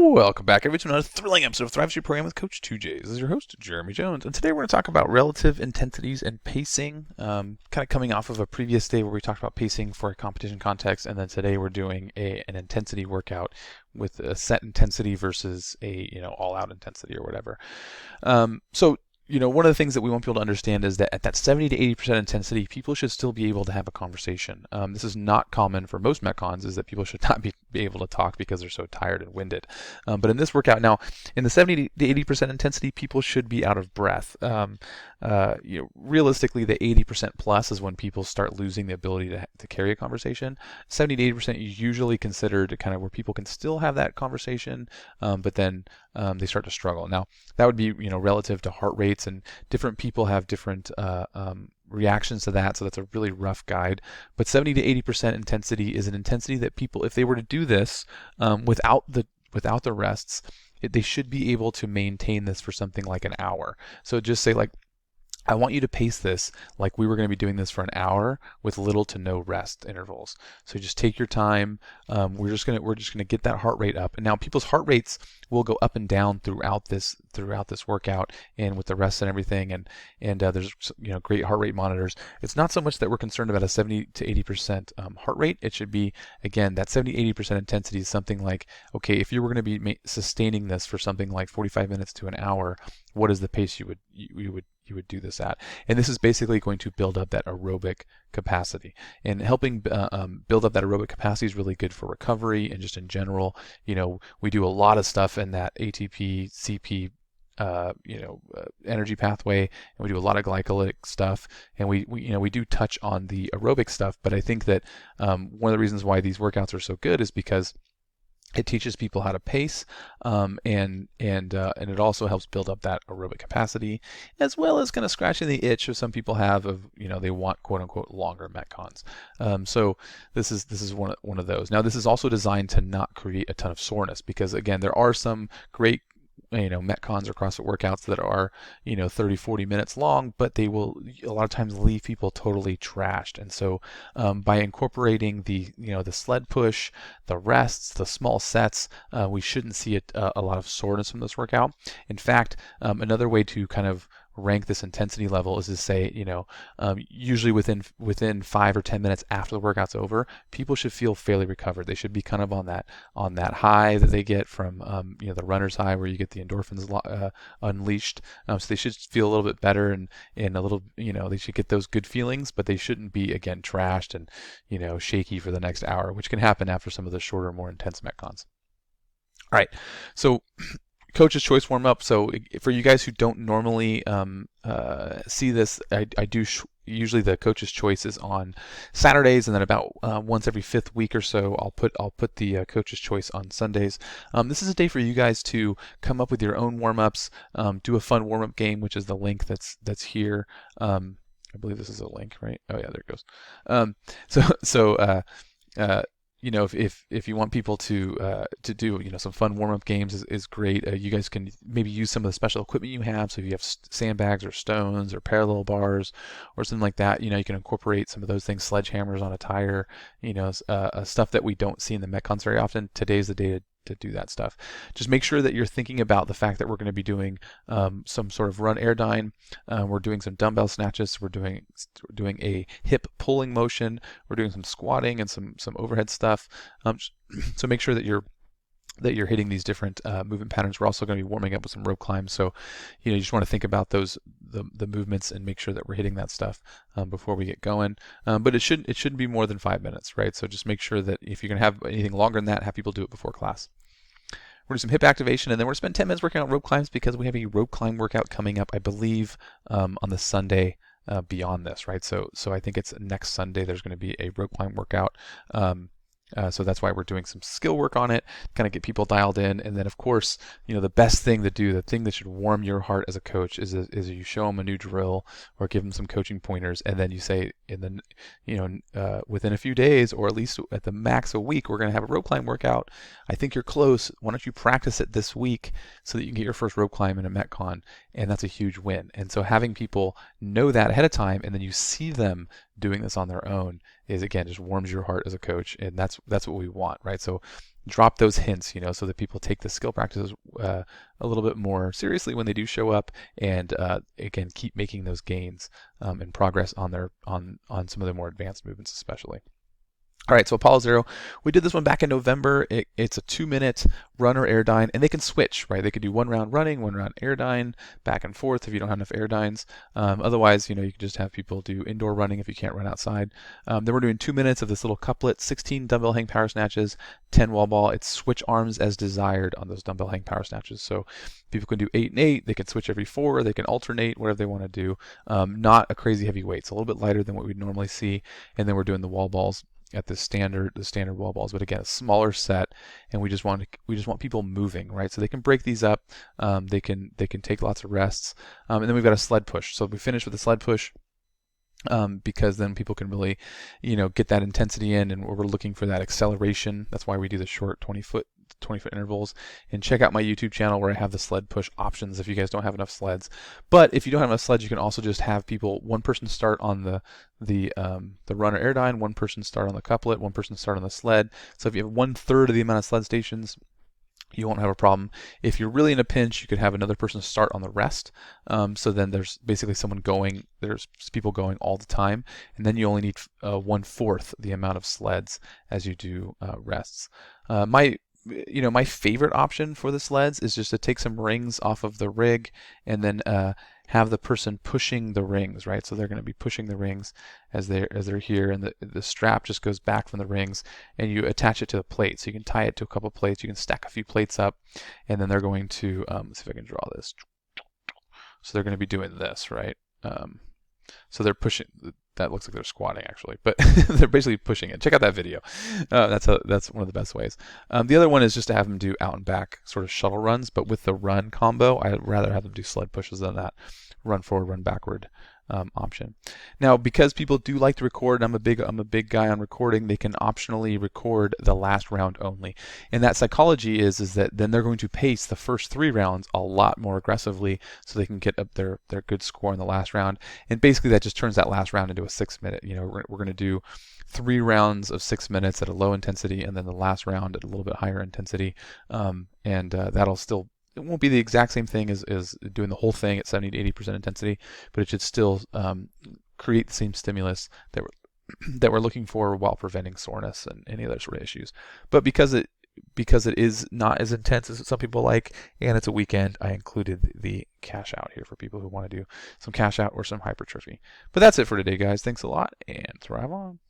Welcome back, everyone, to another thrilling episode of Thrive Street Program with Coach 2J. This is your host, Jeremy Jones, and today we're going to talk about relative intensities and pacing, kind of coming off of a previous day where we talked about pacing for a competition context, and then today we're doing an intensity workout with a set intensity versus a all-out intensity or whatever. One of the things that we want people to understand is that at that 70 to 80% intensity, people should still be able to have a conversation. This is not common for most Metcons, is that people should not be able to talk because they're so tired and winded. But in this workout now, in the 70 to 80% intensity, people should be out of breath. Realistically, the 80% plus is when people start losing the ability to carry a conversation. 70 to 80% is usually considered kind of where people can still have that conversation, but then they start to struggle. Now, that would be relative to heart rates, and different people have different reactions to that, so that's a really rough guide. But 70 to 80% intensity is an intensity that people, if they were to do this without the rests, they should be able to maintain this for something like an hour. So just say, like, I want you to pace this like we were going to be doing this for an hour with little to no rest intervals. So just take your time. We're just gonna get that heart rate up. And now people's heart rates will go up and down throughout this workout, and with the rest and everything. And there's great heart rate monitors. It's not so much that we're concerned about a 70 to 80% heart rate. It should be, again, that 70 80% intensity is something like, okay, if you were going to be sustaining this for something like 45 minutes to an hour, what is the pace you would do this at? And this is basically going to build up that aerobic capacity. And helping build up that aerobic capacity is really good for recovery and just in general. We do a lot of stuff in that ATP, CP, energy pathway, and we do a lot of glycolytic stuff, and we do touch on the aerobic stuff. But I think that one of the reasons why these workouts are so good is because it teaches people how to pace, and it also helps build up that aerobic capacity, as well as kind of scratching the itch that some people have of they want quote unquote longer metcons. So this is one of those. Now, this is also designed to not create a ton of soreness, because again, there are some great metcons or CrossFit workouts that are 30, 40 minutes long, but they will a lot of times leave people totally trashed. And so by incorporating the sled push, the rests, the small sets, we shouldn't see a lot of soreness from this workout. In fact, another way to kind of rank this intensity level is to say, usually within 5 or 10 minutes after the workout's over, people should feel fairly recovered. They should be kind of on that high that they get from the runner's high, where you get the endorphins unleashed. So they should feel a little bit better, and a little, they should get those good feelings, but they shouldn't be, again, trashed and shaky for the next hour, which can happen after some of the shorter, more intense metcons. All right, so Coach's Choice warm-up. So for you guys who don't normally see this, I do usually the Coach's Choice is on Saturdays, and then about once every 5th week or so, I'll put the Coach's Choice on Sundays. This is a day for you guys to come up with your own warm-ups, do a fun warm-up game, which is the link that's here. I believe this is a link, right? Oh yeah, there it goes. If you want people to do some fun warm-up games is great. You guys can maybe use some of the special equipment you have. So if you have sandbags or stones or parallel bars or something like that, you can incorporate some of those things, sledgehammers on a tire, stuff that we don't see in the Metcons very often. Today's the day to do that stuff. Just make sure that you're thinking about the fact that we're going to be doing some sort of run airdyne. We're doing some dumbbell snatches. We're doing a hip pulling motion. We're doing some squatting and some overhead stuff. So make sure that you're hitting these different movement patterns. We're also going to be warming up with some rope climbs. So you just want to think about the movements and make sure that we're hitting that stuff before we get going. But it shouldn't be more than 5 minutes, right? So just make sure that if you're going to have anything longer than that, have people do it before class. We're going to do some hip activation, and then we're going to spend 10 minutes working on rope climbs, because we have a rope climb workout coming up, I believe, on the Sunday beyond this, right? So I think it's next Sunday there's going to be a rope climb workout. So that's why we're doing some skill work on it, kind of get people dialed in. And then, of course, the best thing to do, the thing that should warm your heart as a coach is you show them a new drill or give them some coaching pointers, and then you say, within a few days, or at least at the max a week, we're going to have a rope climb workout. I think you're close. Why don't you practice it this week so that you can get your first rope climb in a Metcon? And that's a huge win. And so having people know that ahead of time, and then you see them doing this on their own is, again, just warms your heart as a coach, and that's what we want, right? So drop those hints, so that people take the skill practices a little bit more seriously when they do show up, and again, keep making those gains and progress on some of the more advanced movements, especially. All right, so Appollos Arrow, we did this one back in November. It's a 2-minute run or airdyne, and they can switch, right? They could do 1 round running, 1 round airdyne, back and forth if you don't have enough airdynes. Otherwise, you can just have people do indoor running if you can't run outside. Then we're doing 2 minutes of this little couplet, 16 dumbbell hang power snatches, 10 wall ball. It's switch arms as desired on those dumbbell hang power snatches. So people can do 8 and 8. They can switch every 4. They can alternate, whatever they want to do. Not a crazy heavy weight. It's a little bit lighter than what we'd normally see. And then we're doing the wall balls at the standard wall balls, but again, a smaller set, and we just want people moving, right? So they can break these up, they can take lots of rests, and then we've got a sled push. So we finish with a sled push, because then people can really, get that intensity in, and we're looking for that acceleration. That's why we do the short 20-foot intervals. And check out my YouTube channel where I have the sled push options if you guys don't have enough sleds. But if you don't have enough sleds, you can also just have one person start on the run or airdyne, one person start on the couplet, one person start on the sled. So if you have 1/3 of the amount of sled stations, you won't have a problem. If you're really in a pinch, you could have another person start on the rest. So then there's basically there's people going all the time, and then you only need 1/4 the amount of sleds as you do rests. My favorite option for the sleds is just to take some rings off of the rig and then have the person pushing the rings, right? So they're going to be pushing the rings as they're here, and the strap just goes back from the rings, and you attach it to the plate. So you can tie it to a couple plates. You can stack a few plates up, and then they're going to let's see if I can draw this. So they're going to be doing this, right? So they're pushing. That looks like they're squatting actually, but they're basically pushing it. Check out that video. That's one of the best ways. The other one is just to have them do out and back sort of shuttle runs, but with the run combo, I'd rather have them do sled pushes than that run forward, run backward option. Now, because people do like to record, and I'm a big guy on recording, they can optionally record the last round only. And that psychology is that then they're going to pace the first 3 rounds a lot more aggressively, so they can get up their good score in the last round. And basically that just turns that last round into a 6-minute. We're going to do 3 rounds of 6 minutes at a low intensity, and then the last round at a little bit higher intensity. That'll still, it won't be the exact same thing as doing the whole thing at 70 to 80% intensity, but it should still create the same stimulus that we're looking for while preventing soreness and any other sort of issues. But because it is not as intense as some people like, and it's a weekend, I included the cash out here for people who want to do some cash out or some hypertrophy. But that's it for today, guys. Thanks a lot, and thrive on.